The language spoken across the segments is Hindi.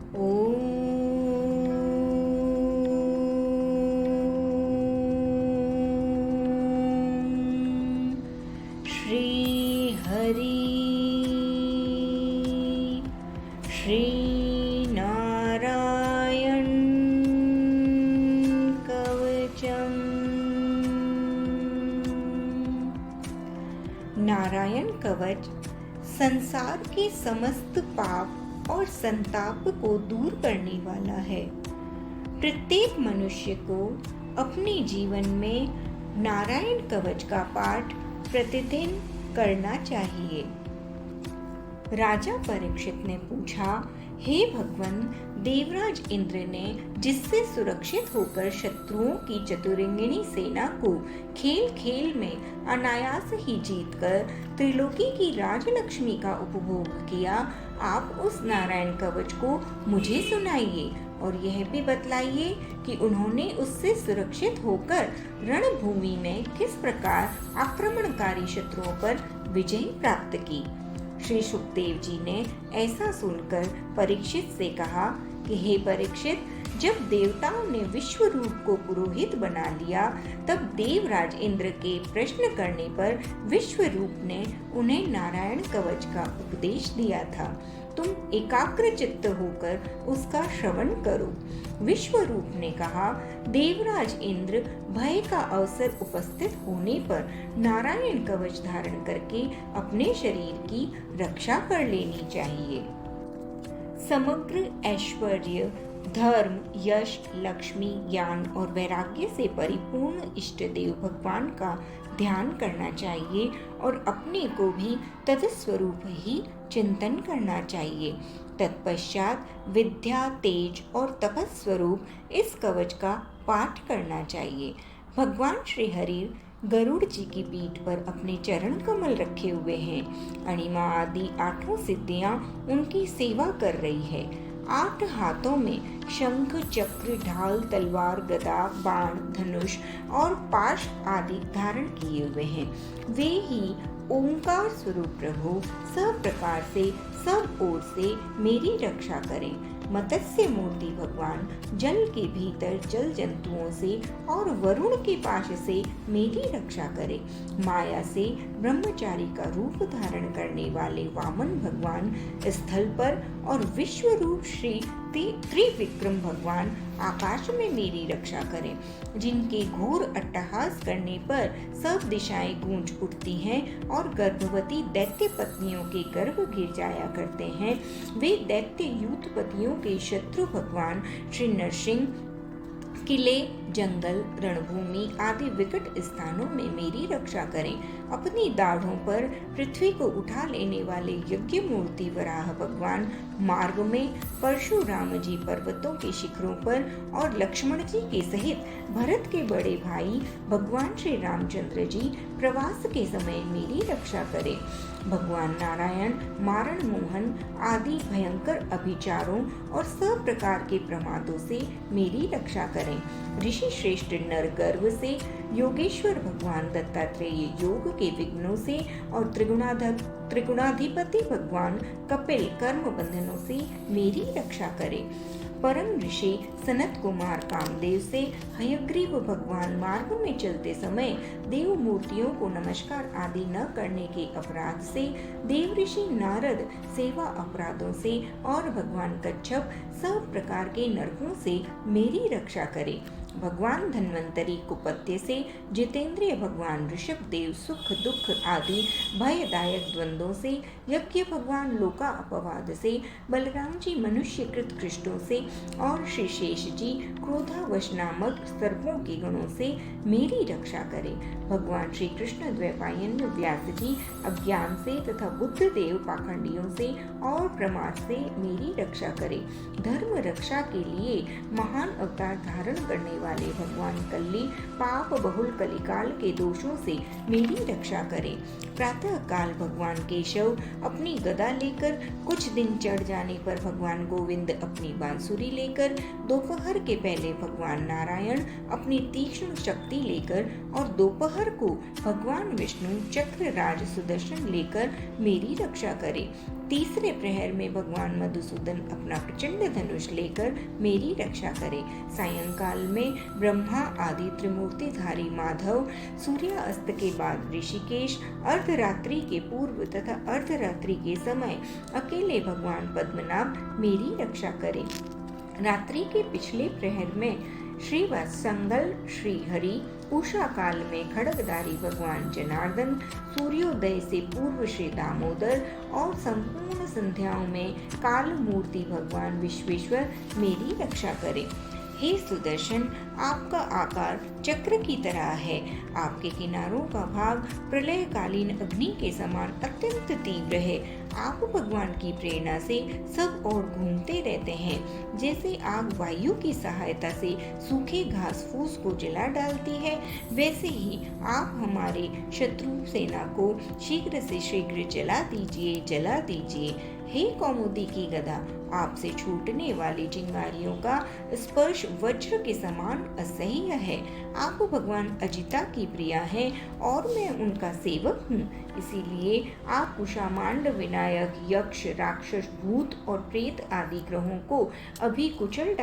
श्री हरि श्री नारायण कवचम। नारायण कवच संसार के समस्त पाप और संताप को दूर करने वाला है। प्रत्येक मनुष्य को अपने जीवन में नारायण कवच का पाठ प्रतिदिन करना चाहिए। राजा परीक्षित ने पूछा, हे भगवान, देवराज इंद्र ने जिससे सुरक्षित होकर शत्रुओं की चतुरंगिणी सेना को खेल खेल में अनायास ही जीतकर त्रिलोकी की राजलक्ष्मी का उपभोग किया, आप उस नारायण कवच को मुझे सुनाइए और यह भी बतलाइए कि उन्होंने उससे सुरक्षित होकर रणभूमि में किस प्रकार आक्रमणकारी शत्रुओं पर विजय प्राप्त की। श्री सुखदेव जी ने ऐसा सुनकर परीक्षित से कहा कि हे परीक्षित, जब देवताओं ने विश्व रूप को पुरोहित बना लिया, तब देवराज इंद्र के प्रश्न करने पर विश्व रूप ने उन्हें नारायण कवच का उपदेश दिया था। तुम एकाग्र चित्त होकर उसका श्रवण करो। विश्व रूप ने कहा, देवराज इंद्र, भय का अवसर उपस्थित होने पर नारायण कवच धारण करके अपने शरीर की रक्षा कर लेनी चाहिए। समग्र ऐश्वर्य, धर्म, यश, लक्ष्मी, ज्ञान और वैराग्य से परिपूर्ण इष्ट देव भगवान का ध्यान करना चाहिए और अपने को भी तत्स्वरूप ही चिंतन करना चाहिए। तत्पश्चात विद्या, तेज और तपस्वरूप इस कवच का पाठ करना चाहिए। भगवान श्री हरि गरुड़ जी की पीठ पर अपने चरण कमल रखे हुए हैं। अणिमा आदि 8 सिद्धियां उनकी सेवा कर रही है। 8 हाथों में शंख, चक्र, ढाल, तलवार, गदा, बाण, धनुष और पाश आदि धारण किए हुए हैं। वे ही ओंकार स्वरूप प्रभु सब प्रकार से, सब ओर से मेरी रक्षा करें। मत्स्य मूर्ति भगवान जल के भीतर जल जंतुओं से और वरुण के पाश से मेरी रक्षा करें। माया से ब्रह्मचारी का रूप धारण करने वाले वामन भगवान स्थल पर और विश्व रूप श्री त्रिविक्रम भगवान आकाश में मेरी रक्षा करें। जिनके घोर अट्टहास करने पर सब दिशाएं गूंज उठती हैं और गर्भवती दैत्य पत्नियों के गर्भ गिर जाया करते हैं, वे दैत्य यूथपतियों के शत्रु भगवान श्री नरसिंह किले, जंगल, रणभूमि आदि विकट स्थानों में मेरी रक्षा करें। अपनी दाढ़ों पर पृथ्वी को उठा लेने वाले यज्ञ मूर्ति वराह भगवान मार्ग में, परशुराम जी पर्वतों के शिखरों पर और लक्ष्मण जी के सहित भरत के बड़े भाई भगवान श्री रामचंद्र जी प्रवास के समय मेरी रक्षा करें। भगवान नारायण मारण मोहन आदि भयंकर अभिचारों और सब प्रकार के प्रमादों से मेरी रक्षा करें। ऋषि श्रेष्ठ नर गर्व से, योगेश्वर भगवान दत्तात्रेय योग के विघ्नों से और त्रिगुणाधिपति भगवान कपिल कर्म बंधनों से मेरी रक्षा करें। परम ऋषि सनत कुमार कामदेव से, हयग्रीव भगवान मार्ग में चलते समय देव मूर्तियों को नमस्कार आदि न करने के अपराध से, देव ऋषि नारद सेवा अपराधों से और भगवान कच्छप सब प्रकार के नरकों से मेरी रक्षा करे। भगवान धन्वंतरी कुपत्य से, जितेंद्रिय भगवान ऋषभ देव सुख दुख आदि भयदायक द्वंद्वों से, यज्ञ भगवान लोका अपवाद से, बलराम जी मनुष्यकृत कृष्टों से और श्री शेष जी क्रोधावश नामक सर्पों के गणों से मेरी रक्षा करें। भगवान श्री कृष्ण द्वैपायन व्यास जी अज्ञान से तथा बुद्ध देव पाखंडियों से और प्रमाद से मेरी रक्षा करें। धर्म रक्षा के लिए महान अवतार धारण करने वाले भगवान कल्ली पाप बहुल कलिकाल के दोषों से मेरी रक्षा करें। प्रातः काल भगवान केशव अपनी गदा लेकर, कुछ दिन चढ़ जाने पर भगवान गोविंद अपनी बांसुरी लेकर, दोपहर के पहले भगवान नारायण अपनी तीक्ष्ण शक्ति लेकर और दोपहर को भगवान विष्णु चक्र राज सुदर्शन लेकर मेरी रक्षा करें। तीसरे प्रहर में भगवान मधुसूदन अपना प्रचंड धनुष लेकर मेरी रक्षा करे। सायंकाल में ब्रह्मा आदि त्रिमूर्तिधारी माधव, सूर्यास्त के बाद ऋषिकेश, अर्धरात्रि के पूर्व तथा अर्धरात्रि के समय अकेले भगवान पद्मनाभ मेरी रक्षा करे। रात्रि के पिछले प्रहर में श्री वत्संगल श्री हरि, उषा काल में खड्गधारी भगवान जनार्दन, सूर्योदय से पूर्व श्री दामोदर और संपूर्ण संध्याओं में काल मूर्ति भगवान विश्वेश्वर मेरी रक्षा करे। हे सुदर्शन, आपका आकार चक्र की तरह है। आपके किनारों का भाग प्रलयकालीन अग्नि के समान अत्यंत तीव्र है। आप भगवान की प्रेरणा से सब ओर घूमते रहते हैं। जैसे आग वायु की सहायता से सूखे घास फूस को जला डालती है, वैसे ही आप हमारे शत्रु सेना को शीघ्र से शीघ्र जला दीजिए। हे कौमुदी की गदा, आपसे छूटने वाली चिंगारियों का स्पर्श वज्र के समान असह्य है। आप भगवान अजिता की प्रिया हैं और मैं उनका सेवक हूँ। इसीलिए आप कुशामांड, विनायक, यक्ष, राक्षस, भूत और प्रेत आदि ग्रहों को अभी कुचल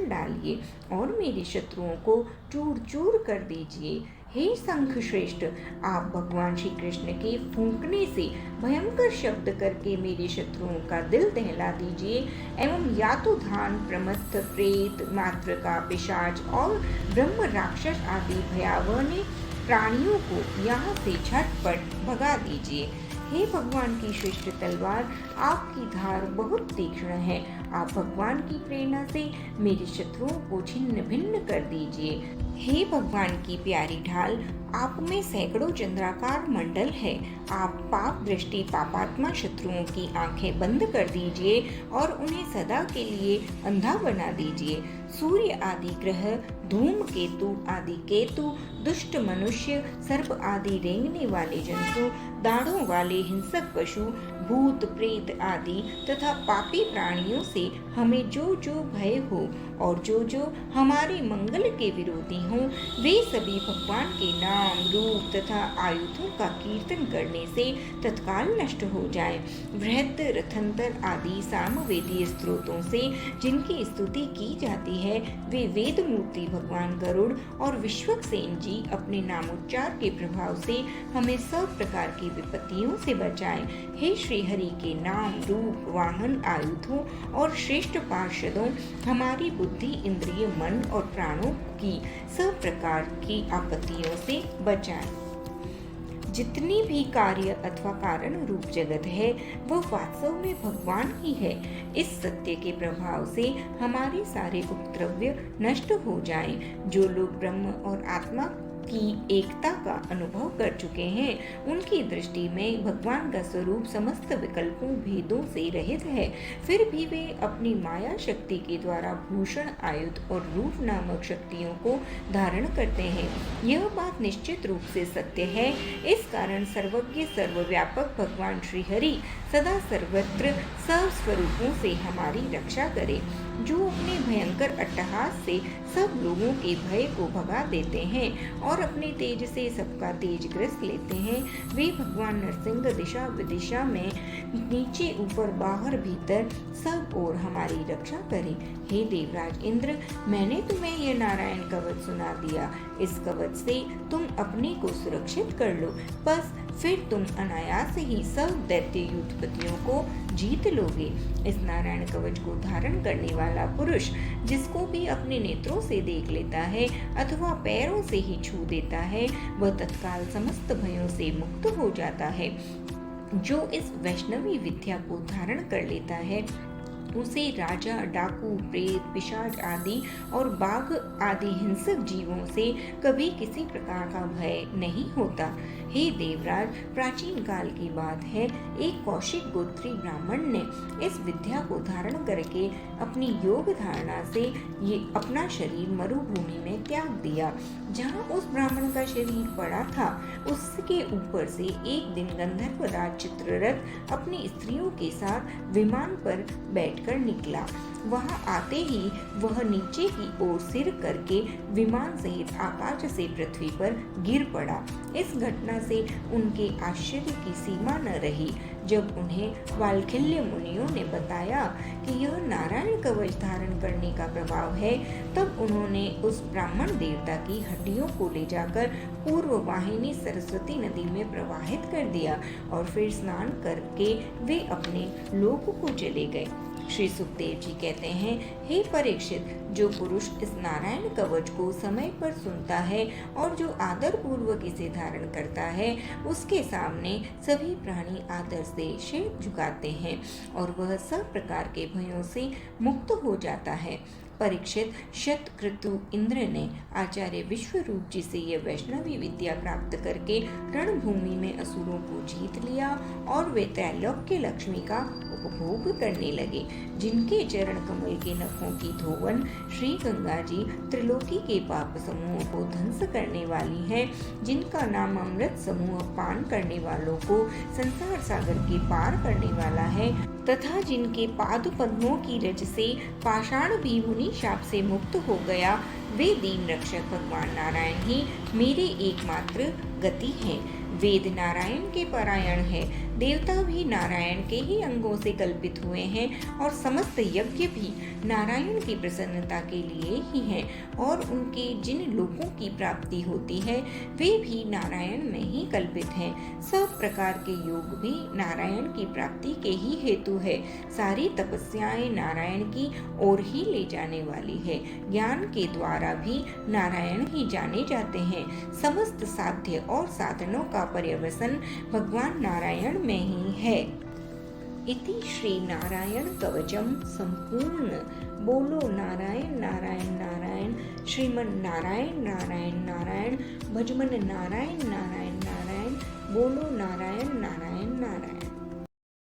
डालिए और मेरे शत्रुओं को चूर चूर कर दीजिए। हे शंख श्रेष्ठ, आप भगवान श्री कृष्ण के फूंकने से भयंकर शब्द करके मेरे शत्रुओं का दिल दहला दीजिए एवं या तो धान, प्रमथ, प्रेत, मातृका, पिशाच और ब्रह्म राक्षस आदि भयावह प्राणियों को यहाँ से झटपट भगा दीजिए। हे भगवान की श्रेष्ठ तलवार, आपकी धार बहुत तीक्ष्ण है। आप भगवान की प्रेरणा से मेरे शत्रुओं को छिन्न भिन्न कर दीजिए। हे भगवान की प्यारी ढाल, आप में सैकड़ों चंद्राकार मंडल है। आप पाप दृष्टि पापात्मा शत्रुओं की आंखें बंद कर दीजिए और उन्हें सदा के लिए अंधा बना दीजिए। सूर्य आदि ग्रह, धूमकेतु आदि केतु, दुष्ट मनुष्य, सर्प आदि रेंगने वाले जंतु, दाढ़ों वाले हिंसक पशु, भूत प्रेत आदि तथा पापी प्राणियों से हमें जो जो भय हो और जो जो हमारे मंगल के विरोधी हों, वे सभी भगवान के नाम, रूप तथा आयुधों का कीर्तन करने से तत्काल नष्ट हो जाए। बृहद, रथंतर आदि सामवेदीय स्त्रोतों से जिनकी स्तुति की जाती है, वे वेद मूर्ति भगवान गरुड़ और विश्वक्सेन जी अपने नामोच्चार के प्रभाव से हमें सब प्रकार की विपत्तियों से बचाएं। हे श्री हरि के नाम, रूप, वाहन, आयुधों और श्रेष्ठ पार्षदों हमारी बुद्धि, इंद्रिय, मन और प्राणों की सब प्रकार की आपत्तियों से बचाएं। जितनी भी कार्य अथवा कारण रूप जगत है, वह वास्तव में भगवान ही है। इस सत्य के प्रभाव से हमारे सारे उपद्रव्य नष्ट हो जाएं। जो लोग ब्रह्म और आत्मा की एकता का अनुभव कर चुके हैं, उनकी दृष्टि में भगवान का स्वरूप समस्त विकल्पों भेदों से रहित है। फिर भी वे अपनी माया शक्ति के द्वारा भूषण, आयुध और रूप नामक शक्तियों को धारण करते हैं। यह बात निश्चित रूप से सत्य है। इस कारण सर्वज्ञ सर्वव्यापक भगवान श्री हरि सदा सर्वत्र सब स्वरूपों से हमारी रक्षा करे। जो अपने भयंकर अट्टहास से सब लोगों के भय को भगा देते हैं और अपने तेज से सबका तेज ग्रस लेते हैं, वे भगवान नरसिंह दिशा विदिशा में नीचे ऊपर बाहर भीतर सब ओर हमारी रक्षा करें। हे देवराज इंद्र, मैंने तुम्हें यह नारायण कवच सुना दिया। इस कवच से तुम अपने को सुरक्षित कर लो, बस फिर तुम अनायास ही सब दैत्य युद्धपतियों को जीत लोगे। इस नारायण कवच को धारण करने वाला पुरुष जिसको भी अपने नेत्रों से देख लेता है अथवा पैरों से ही छू देता है, वह तत्काल समस्त भयों से मुक्त हो जाता है। जो इस वैष्णवी विद्या को धारण कर लेता है, उसे राजा, डाकू, प्रेत, पिशाच आदि और बाघ आदि हिंसक जीवों से कभी किसी प्रकार का भय नहीं होता। हे देवराज, प्राचीन काल की बात है, एक कौशिक गोत्री ब्राह्मण ने इस विद्या को धारण करके अपनी योग धारणा से ये अपना शरीर मरुभूमि में त्याग दिया। जहाँ उस ब्राह्मण का शरीर पड़ा था, उसके ऊपर से एक दिन गंधर्वराज चित्ररथ अपनी स्त्रियों के साथ विमान पर बैठ लेकर निकला। वहां आते ही वह नीचे की ओर सिर करके विमान सहित आकाश से पृथ्वी पर गिर पड़ा। इस घटना से उनके आश्चर्य की सीमा न रही। जब उन्हें वाल्खिल्य मुनियों ने बताया कि यह नारायण कवच धारण करने का प्रभाव है, तब उन्होंने उस ब्राह्मण देवता की हड्डियों को ले जाकर पूर्व वाहिनी सरस्वती नदी में प्रवाहित कर दिया और फिर स्नान करके वे अपने लोक को चले गए। श्री सुखदेव जी कहते हैं, हे परीक्षित, जो पुरुष इस नारायण कवच को समय पर सुनता है और जो आदर पूर्वक इसे धारण करता है, उसके सामने सभी प्राणी आदर से सिर झुकाते हैं और वह सब प्रकार के भयों से मुक्त हो जाता है। परीक्षित, शतक्रतु इंद्र ने आचार्य विश्वरूप जी से यह वैष्णवी विद्या प्राप्त करके रणभूमि में असुरों को जीत लिया और वे त्रैलोक्य लक्ष्मी का उपभोग करने लगे। जिनके चरण कमल के नखों की धोवन श्री गंगा जी त्रिलोकी के पाप समूहों को ध्वंस करने वाली है, जिनका नाम अमृत समूह पान करने वालों को संसार सागर के पार करने वाला है, तथा जिनके पाद पद्मों की रज से पाषाण भी मुनि शाप से मुक्त हो गया, वे दीन रक्षक भगवान नारायण ही मेरे एकमात्र गति हैं। वेद नारायण के परायण है, देवता भी नारायण के ही अंगों से कल्पित हुए हैं और समस्त यज्ञ भी नारायण की प्रसन्नता के लिए ही हैं और उनके जिन लोकों की प्राप्ति होती है वे भी नारायण में ही कल्पित हैं। सब प्रकार के योग भी नारायण की प्राप्ति के ही हेतु है। सारी तपस्याएं नारायण की ओर ही ले जाने वाली है। ज्ञान के द्वारा भी नारायण ही जाने जाते हैं। समस्त साध्य और साधनों का पर्यवसन भगवान नारायण में ही है। इति श्री नारायण कवचम संपूर्ण। बोलो नारायण नारायण नारायण, श्रीमन नारायण नारायण नारायण, भजमन नारायण नारायण नारायण, बोलो नारायण नारायण नारायण।